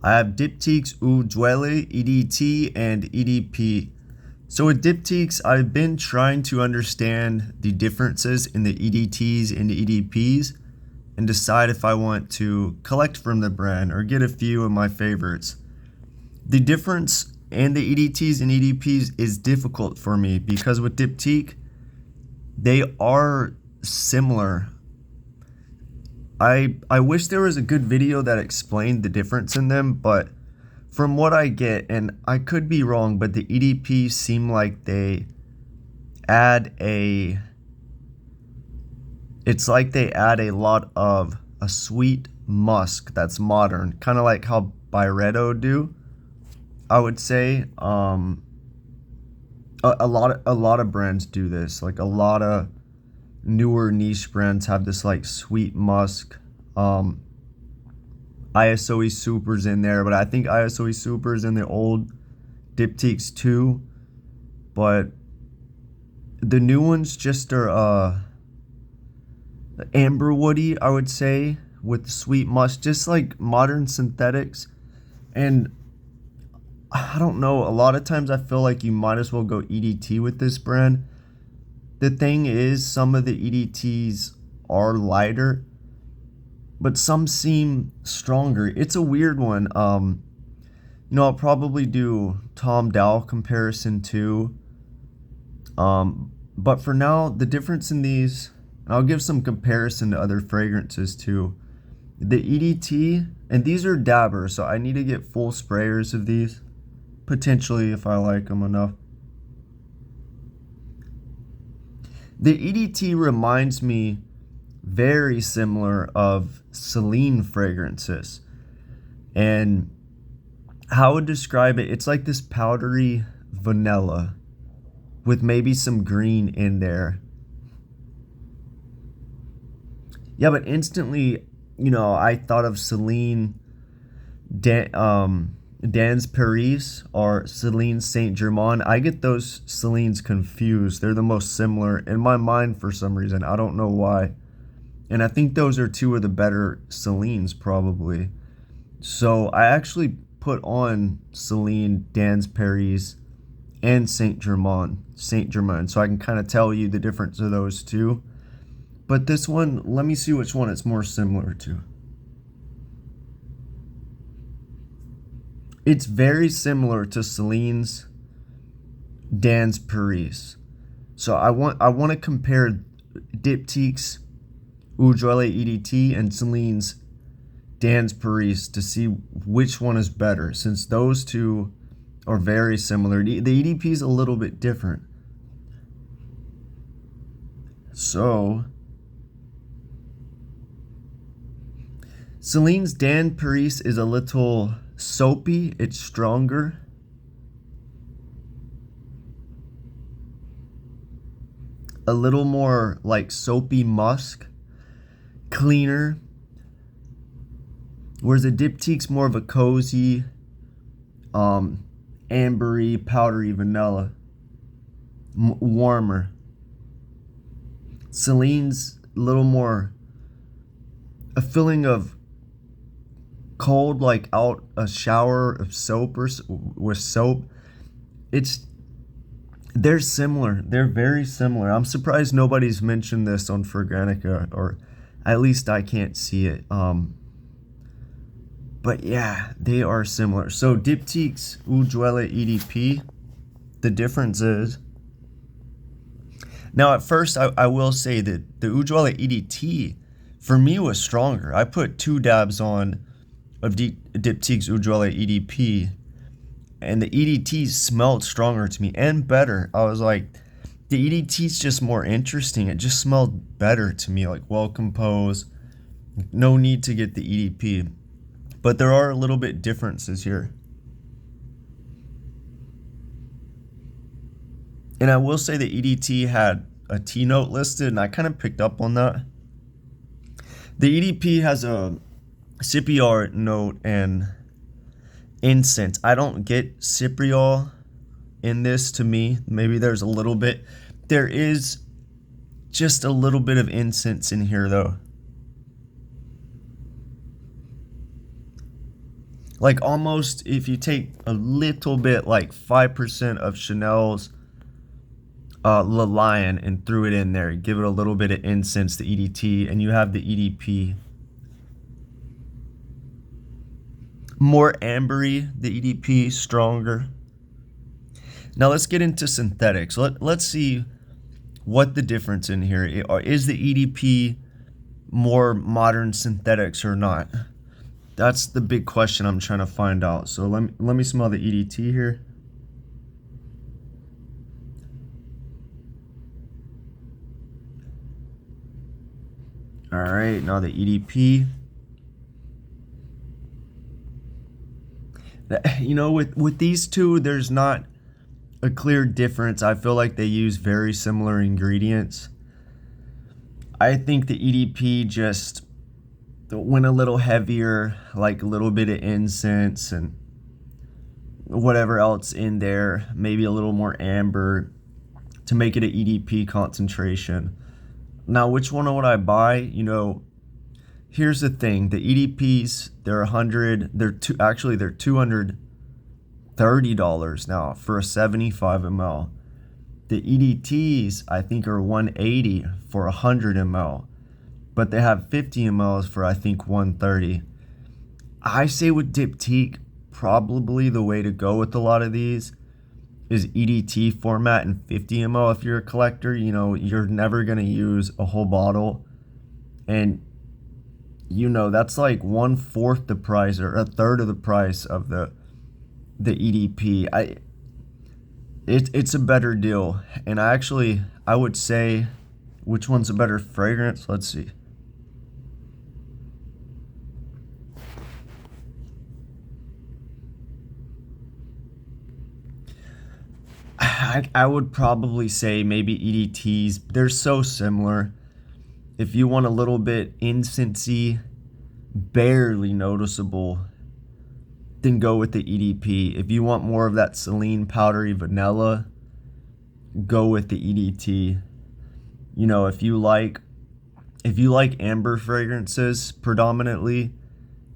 I have Diptyque Eau Duelle EDT and EDP. So with Diptyques, I've been trying to understand the differences in the EDTs and EDPs and decide if I want to collect from the brand or get a few of my favorites. The difference in the EDTs and EDPs is difficult for me because with Diptyque, they are similar. I wish there was a good video that explained the difference in them, but from what I get, and I could be wrong, but the EDP seem like they add it's like they add a lot of a sweet musk that's modern, kind of like how Byredo do, I would say. A lot of brands do this. Like a lot of newer niche brands have this like sweet musk. ISOE Super's in there, but I think ISOE Super's in the old Diptyques too. But the new ones just are amber woody, I would say, with sweet musk, just like modern synthetics. And I don't know, a lot of times I feel like you might as well go EDT with this brand. The thing is, some of the EDTs are lighter, but some seem stronger. It's a weird one. I'll probably do Tom Dowell comparison too. But for now, the difference in these, and I'll give some comparison to other fragrances too. The EDT, and these are dabbers, so I need to get full sprayers of these, potentially if I like them enough. The EDT reminds me very similar of Celine fragrances. And how I would describe it, it's like this powdery vanilla with maybe some green in there. Yeah, but instantly, I thought of Celine Dans Paris or Celine Saint Germain. I get those Celines confused. They're the most similar in my mind for some reason. I don't know why. And I think those are two of the better Celines probably. So I actually put on Celine Dans Paris and Saint Germain, so I can kind of tell you the difference of those two. But this one, let me see which one it's more similar to. It's very similar to Celine's Dans Paris. So I want to compare Diptyque's Eau Duelle EDT and Celine's Dans Paris to see which one is better, since those two are very similar. The EDP is a little bit different. So Celine's Dans Paris is a little soapy, it's stronger. A little more like soapy musk, cleaner. Whereas the Diptyque's more of a cozy, ambery, powdery vanilla, warmer. Celine's a little more a feeling of cold, like out a shower of soap or with soap. They're similar. They're very similar. I'm surprised nobody's mentioned this on Fragrantica, or at least I can't see it. But yeah, they are similar. So Diptyque's Eau Duelle EDP, the difference is, now at first I will say that the Eau Duelle EDT for me was stronger. I put 2 dabs on of Diptyque's Eau Duelle EDP, and the EDT smelled stronger to me and better. I was like, the EDT's just more interesting. It just smelled better to me, like well composed. No need to get the EDP. But there are a little bit differences here. And I will say the EDT had a T note listed, and I kind of picked up on that. The EDP has a cypriol note and incense. I don't get cypriol in this to me. Maybe there's a little bit. There is just a little bit of incense in here though. Like almost if you take a little bit, like 5% of Chanel's Le Lion and threw it in there, give it a little bit of incense, the EDT, and you have the EDP. More ambery, the EDP, stronger. Now let's get into synthetics. Let's see what the difference in here is. The EDP more modern synthetics or not? That's the big question I'm trying to find out. So let me smell the EDT here. All right, now the EDP. You know, with these two, there's not a clear difference. I feel like they use very similar ingredients. I think the EDP just went a little heavier, like a little bit of incense and whatever else in there, maybe a little more amber to make it an EDP concentration. Now, which one would I buy? You know, here's the thing: the EDPs, they're $230 now for a 75 ml. The EDTs, I think, are $180 for 100 ml, but they have 50 mls for, I think, $130. I say with Diptyque, probably the way to go with a lot of these is EDT format and 50 ml. If you're a collector, you know, you're never going to use a whole bottle. And, you know, that's like 1/4 the price or 1/3 of the price of the EDP. It's a better deal. And I would say, which one's a better fragrance? Let's see. I would probably say maybe EDTs. They're so similar. If you want a little bit incensey, barely noticeable, then go with the EDP. If you want more of that Celine powdery vanilla, go with the EDT. You know, if you like amber fragrances predominantly,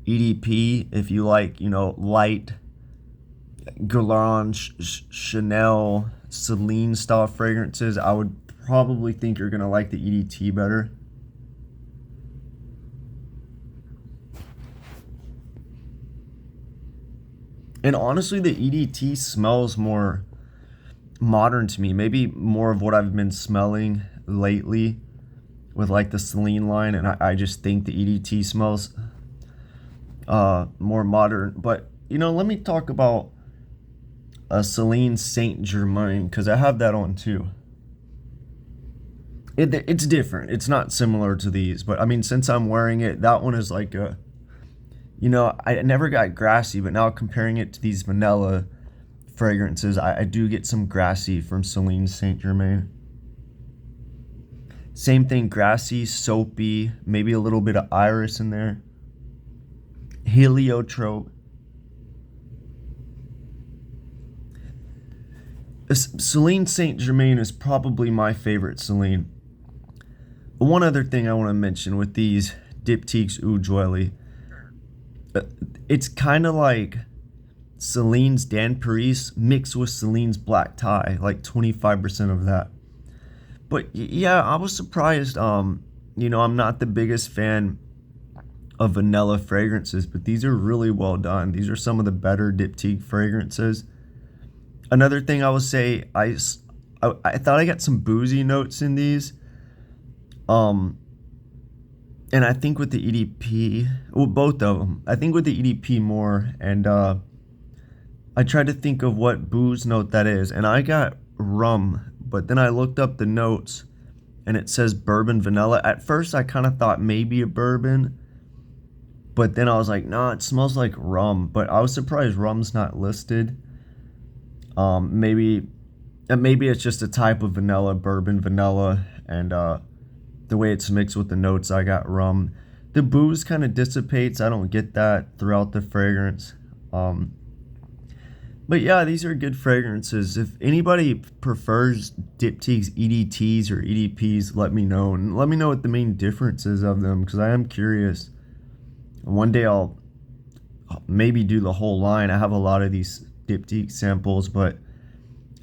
EDP. If you like, you know, light Guerlain, Chanel, Celine style fragrances, I would probably think you're gonna like the EDT better. And honestly, the EDT smells more modern to me. Maybe more of what I've been smelling lately with like the Celine line, and I just think the EDT smells more modern. But you know, let me talk about Celine Saint Germain, because I have that on too. It's different. It's not similar to these, but I mean, since I'm wearing it, that one is like a, you know, I never got grassy, but now comparing it to these vanilla fragrances, I do get some grassy from Celine Saint Germain. Same thing, grassy, soapy, maybe a little bit of iris in there. Heliotrope. Celine Saint Germain is probably my favorite Celine. One other thing I want to mention with these Diptyque Eau Duelle, it's kind of like Celine's Dan Paris mixed with Celine's black tie, like 25% of that. But yeah, I was surprised. You know, I'm not the biggest fan of vanilla fragrances, but these are really well done. These are some of the better Diptyque fragrances. Another thing I will say, I thought I got some boozy notes in these. And I think with the EDP, well, both of them, I think with the EDP more, and I tried to think of what booze note that is, and I got rum, but then I looked up the notes, and it says bourbon vanilla. At first, I kind of thought maybe a bourbon, but then I was like, nah, it smells like rum, but I was surprised rum's not listed. Maybe it's just a type of vanilla, bourbon vanilla, and the way it's mixed with the notes, I got rum. The booze kind of dissipates. I don't get that throughout the fragrance. But yeah, these are good fragrances. If anybody prefers Diptyque's EDTs or EDPs, let me know. And let me know what the main difference is of them, because I am curious. One day I'll maybe do the whole line. I have a lot of these Diptyque samples, but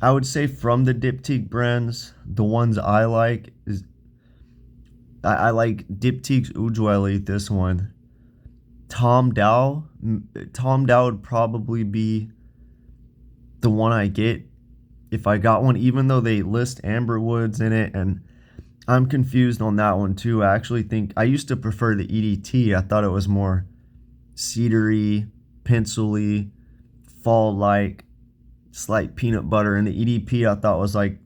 I would say from the Diptyque brands, the ones I like is I like Diptyque Eau Duelle, this one. Tom Dow. Tom Dow would probably be the one I get if I got one, even though they list amber woods in it, and I'm confused on that one too. I actually think I used to prefer the EDT. I thought it was more cedary, pencil-y, fall-like, slight peanut butter, and the EDP I thought was like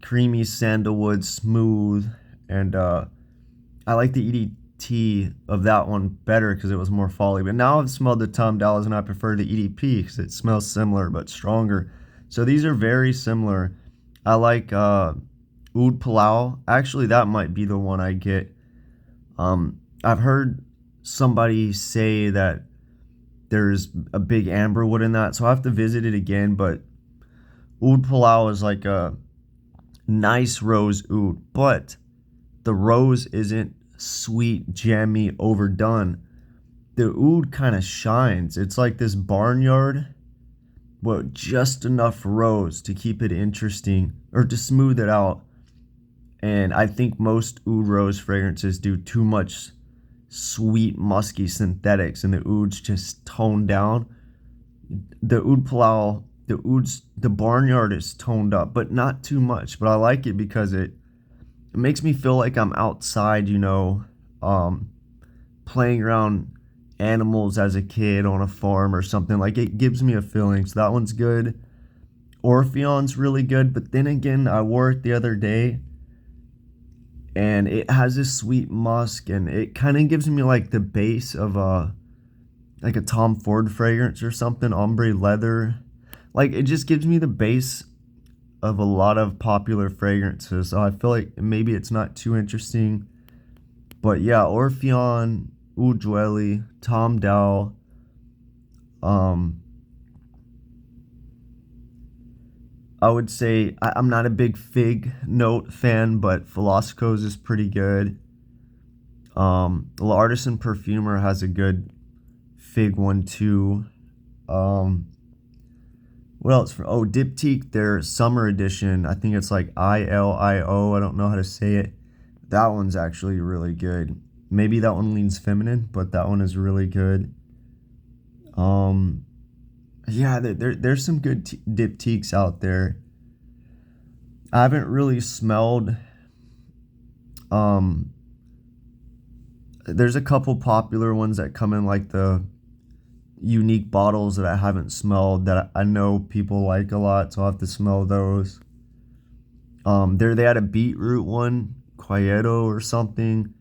creamy sandalwood, smooth, and I like the EDT of that one better because it was more folly. But now I've smelled the Tom Dallas and I prefer the EDP because it smells similar but stronger. So these are very similar. I like Oud Palau. Actually, that might be the one I get. I've heard somebody say that there's a big amberwood in that, so I have to visit it again. But Oud Palau is like a nice rose oud, but the rose isn't sweet, jammy, overdone. The oud kind of shines. It's like this barnyard, but just enough rose to keep it interesting or to smooth it out. And I think most oud rose fragrances do too much sweet, musky synthetics, and the oud's just toned down. The Oud Palau, the barnyard is toned up, but not too much. But I like it because it makes me feel like I'm outside, playing around animals as a kid on a farm or something. Like, it gives me a feeling. So that one's good. Orpheon's really good, but then again, I wore it the other day and it has this sweet musk, and it kind of gives me like the base of like a Tom Ford fragrance or something, ombre leather. Like, it just gives me the base of a lot of popular fragrances. So I feel like maybe it's not too interesting. But yeah, Orpheon, Eau Duelle, Tom Dow. I would say I'm not a big fig note fan, but Philosopher's is pretty good. L'Artisan Perfumer has a good fig one too. What else? Diptyque, their summer edition. I think it's like ILIO. I don't know how to say it. That one's actually really good. Maybe that one leans feminine, but that one is really good. Yeah, there's some good diptyques out there. I haven't really smelled. There's a couple popular ones that come in like the unique bottles that I haven't smelled that I know people like a lot, so I'll have to smell those. They had a beetroot one, Quieto or something,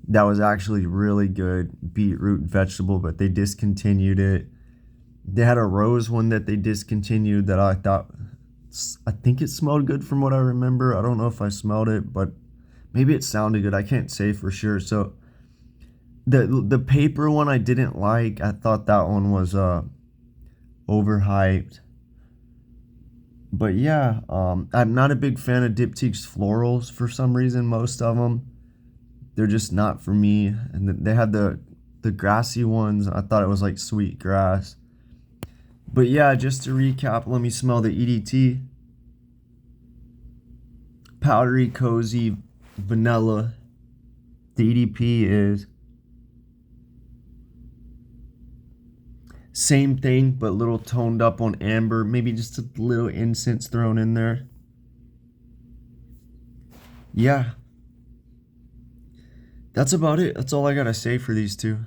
that was actually really good, beetroot vegetable, but they discontinued it. They had a rose one that they discontinued that I think it smelled good from what I remember. I don't know if I smelled it, but maybe it sounded good. I can't say for sure. So the paper one I didn't like. I thought that one was overhyped. But yeah, I'm not a big fan of Diptyque's florals for some reason. Most of them, they're just not for me. And they had the grassy ones. I thought it was like sweet grass. But yeah, just to recap, let me smell the EDT. Powdery, cozy, vanilla. The EDP is same thing, but a little toned up on amber. Maybe just a little incense thrown in there. Yeah. That's about it. That's all I gotta say for these two.